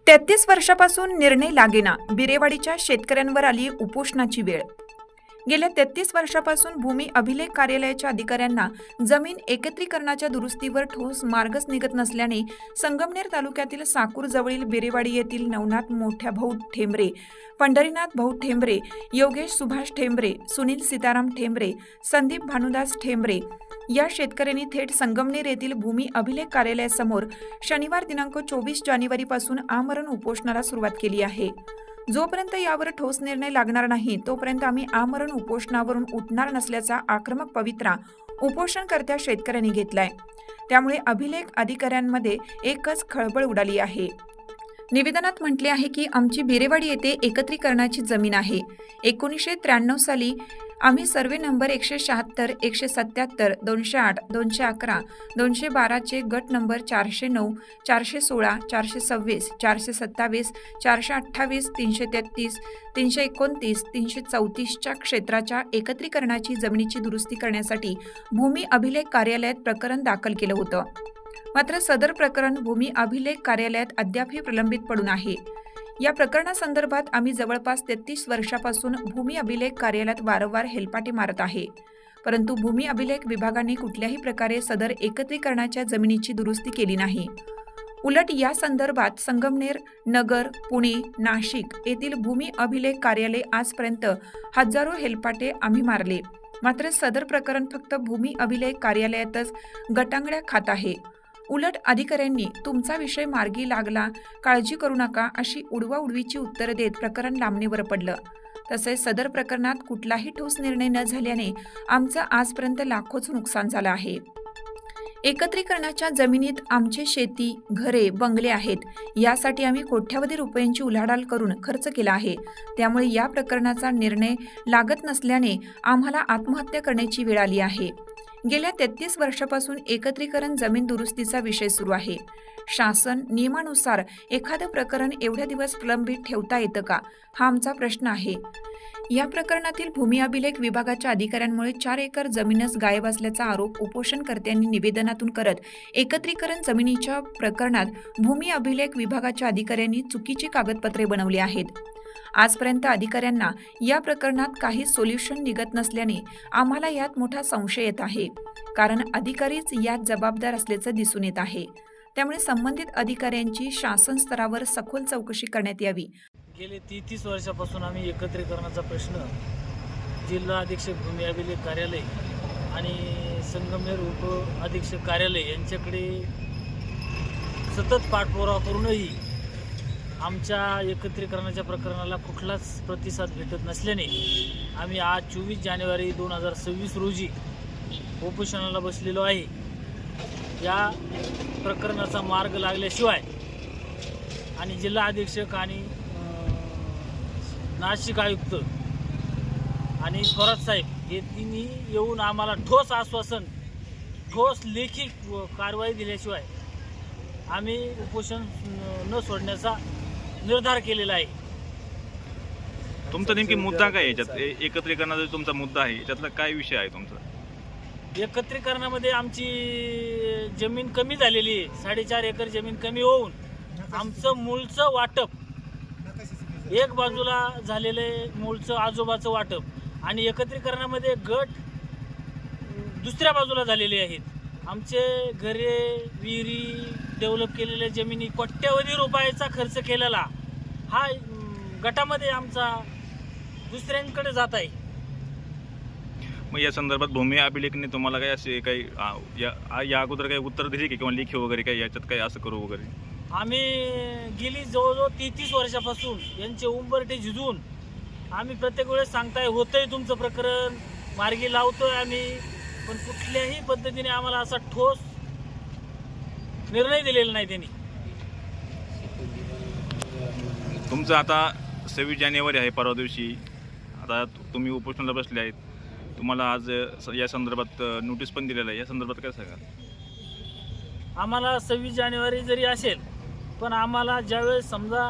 33 वर्षापासून निर्णय लागेना, बिरेवाडीच्या शेतकऱ्यांवर आली उपोषणाची वेळ। गेल्या 33 वर्षापासून भूमी अभिलेख कार्यालयाच्या अधिकाऱ्यांना जमीन एकत्रीकरणाच्या दुरुस्तीवर ठोस मार्गच निघत नसल्याने संगमनेर तालुक्यातील साकूर जवळील बिरेवाडी येथील नवनाथ मोठ्या भाऊ ठेंबरे, पंढरीनाथ भाऊ ठेंबरे, योगेश सुभाष ठेंबरे, सुनील सीताराम ठेंबरे, संदीप भानुदास ठेंबरे या शेतकऱ्यांनी थेट संगमनेर येथील भूमी अभिलेख कार्यालयासमोर शनिवार दिनांक 24 जानेवारीपासून आमरण उपोषणाला सुरुवात केली आहे। जोपर्यंत यावर ठोस निर्णय लागणार नाही तोपर्यंत आम्ही आमरण उपोषणावरून उठणार नसल्याचा आक्रमक पवित्रा उपोषणकर्त्या शेतकऱ्यांनी घेतलाय। त्यामुळे अभिलेख अधिकाऱ्यांमध्ये एकच खळबळ उडाली आहे। निवेदनात म्हटले आहे की आमची बिरेवाडी येथे एकत्रीकरणाची जमीन आहे। 1993 साली आम्ही सर्वे नंबर 176, 177, 208, 211, 212 चे गट नंबर 409, 416, 426, 427, 428, 333, 329, 334 च्या क्षेत्राच्या एकत्रीकरणाची जमिनीची दुरुस्ती करण्यासाठी भूमी अभिलेख कार्यालयात प्रकरण दाखल केलं होतं। मात्र सदर प्रकरण भूमी अभिलेख कार्यालयात अद्यापही प्रलंबित पडून आहे। या प्रकरणासंदर्भात आम्ही जवळपास 33 वर्षापासून भूमी अभिलेख कार्यालयात वारंवार हेलपाटे मारत आहे, परंतु भूमी अभिलेख विभागाने कुठल्याही प्रकारे सदर एकत्रीकरणाच्या जमिनीची दुरुस्ती केली नाही। उलट या संदर्भात संगमनेर, नगर, पुणे, नाशिक येथील भूमी अभिलेख कार्यालय आजपर्यंत हजारो हेलपाटे आम्ही मारले, मात्र सदर प्रकरण फक्त भूमी अभिलेख कार्यालयातच गटांगळ्या खात आहे। उलट अधिकाऱ्यांनी तुमचा विषय मार्गी लागला, काळजी करू नका अशी उडवाउडवीची उत्तरं देत प्रकरण लांबणीवर पडलं। तसेच सदर प्रकरणात कुठलाही ठोस निर्णय न झाल्याने आमचं आजपर्यंत लाखोचं नुकसान झालं आहे। एकत्रीकरणाच्या जमिनीत आमचे शेती, घरे, बंगले आहेत। यासाठी आम्ही कोट्यावधी रुपयांची उलाढाल करून खर्च केला आहे। त्यामुळे या प्रकरणाचा निर्णय लागत नसल्याने आम्हाला आत्महत्या करण्याची वेळ आली आहे। गेल्या 33 वर्षापासून एकत्रीकरण जमीन दुरुस्तीचा विषय सुरू आहे। शासन नियमानुसार एखादं प्रकरण एवढ्या दिवस प्रलंबित ठेवता येतं का, हा आमचा प्रश्न आहे। या प्रकरणातील भूमी अभिलेख विभागाच्या अधिकाऱ्यांमुळे 4 एकर जमीनच गायब असल्याचा आरोप उपोषणकर्त्यांनी निवेदनातून करत एकत्रीकरण जमिनीच्या प्रकरणात भूमी अभिलेख विभागाच्या अधिकाऱ्यांनी चुकीची कागदपत्रे बनवली आहेत। आजपर्यंत अधिकाऱ्यांना या प्रकरणात काही सोल्युशन निघत नसल्याने आम्हाला यात मोठा संशय येत आहे, कारण अधिकारीच यात जबाबदार असल्याचं दिसून येत आहे। त्यामुळे संबंधित अधिकाऱ्यांची शासन स्तरावर सखोल चौकशी करण्यात यावी। गेले 33 वर्षापासून आम्ही एकत्रीकरणाचा प्रश्न जिल्हा अधीक्षक भूमी अभिलेख कार्यालय आणि संगमनेर उप अधीक्षक कार्यालय यांच्याकडे सतत पाठपुरावा करूनही आमच्या एकत्रीकरणाच्या प्रकरणाला कुठलाच प्रतिसाद भेटत नसल्याने आम्ही आज 24 जानेवारी 2026 रोजी उपोषणाला बसलेलो आहे। या प्रकरणाचा मार्ग लागल्याशिवाय आणि जिल्हा अधीक्षक आणि नाशिक आयुक्त आणि थोरात साहेब हे तिन्ही येऊन आम्हाला ठोस आश्वासन, ठोस लेखी कारवाई दिल्याशिवाय आम्ही उपोषण न सोडण्याचा निर्धार केलेला आहे। तुमचा नेमकी मुद्दा काय याच्यात? एकत्रीकरणाचा तुमचा मुद्दा आहे, याच्यातला काय विषय आहे तुमचा? एकत्रीकरणामध्ये आमची जमीन कमी झालेली आहे। 4.5 एकर जमीन कमी होऊन आमचं मूळचं वाटप एक बाजूला झालेले मूळचं आजोबाचं वाटप आणि एकत्रीकरणामध्ये गट दुसऱ्या बाजूला झालेले आहेत। आमचे घरे, विहिरी, डेव्हलप केलेल्या जमिनी, कोट्यावधी रुपयाचा खर्च केलेला हा गटामध्ये आमचा दुसऱ्यांकडे जात आहे। मग या संदर्भात भूमी अभिलेखने तुम्हाला काही असे काही या अगोदर काही उत्तर दिली की किंवा लेखी वगैरे काही याच्यात काही असं करू वगैरे? आम्ही गेली जवळजवळ 33 वर्षापासून यांचे उंबरठे झिजून आम्ही प्रत्येक वेळेस सांगताय होतंय तुमचं प्रकरण, मार्गी लावतोय आम्ही, पण कुठल्याही पद्धतीने आम्हाला असा ठोस निर्णय दिलेला नाही त्यांनी। तुमचं आता 26 जानेवारी आहे, परवा दिवशी आता तुम्ही उपोषणाला बसले आहेत, तुम्हाला आज या संदर्भात नोटीस पण दिलेलं आहे, या संदर्भात काय सांगाल? आम्हाला 26 जानेवारी जरी असेल पण आम्हाला ज्यावेळेस समजा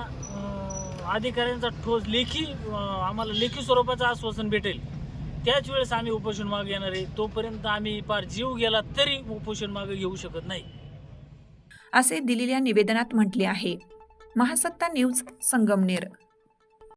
अधिकाऱ्यांचा ठोस लेखी आम्हाला लेखी स्वरूपाचं आश्वासन भेटेल त्याच वेळेस आम्ही उपोषण मागे येणार आहे। तोपर्यंत आम्ही पार जीव गेला तरी उपोषण मागे घेऊ शकत नाही, असे दिलेल्या निवेदनात म्हटले आहे। महासत्ता न्यूज संगमनेर.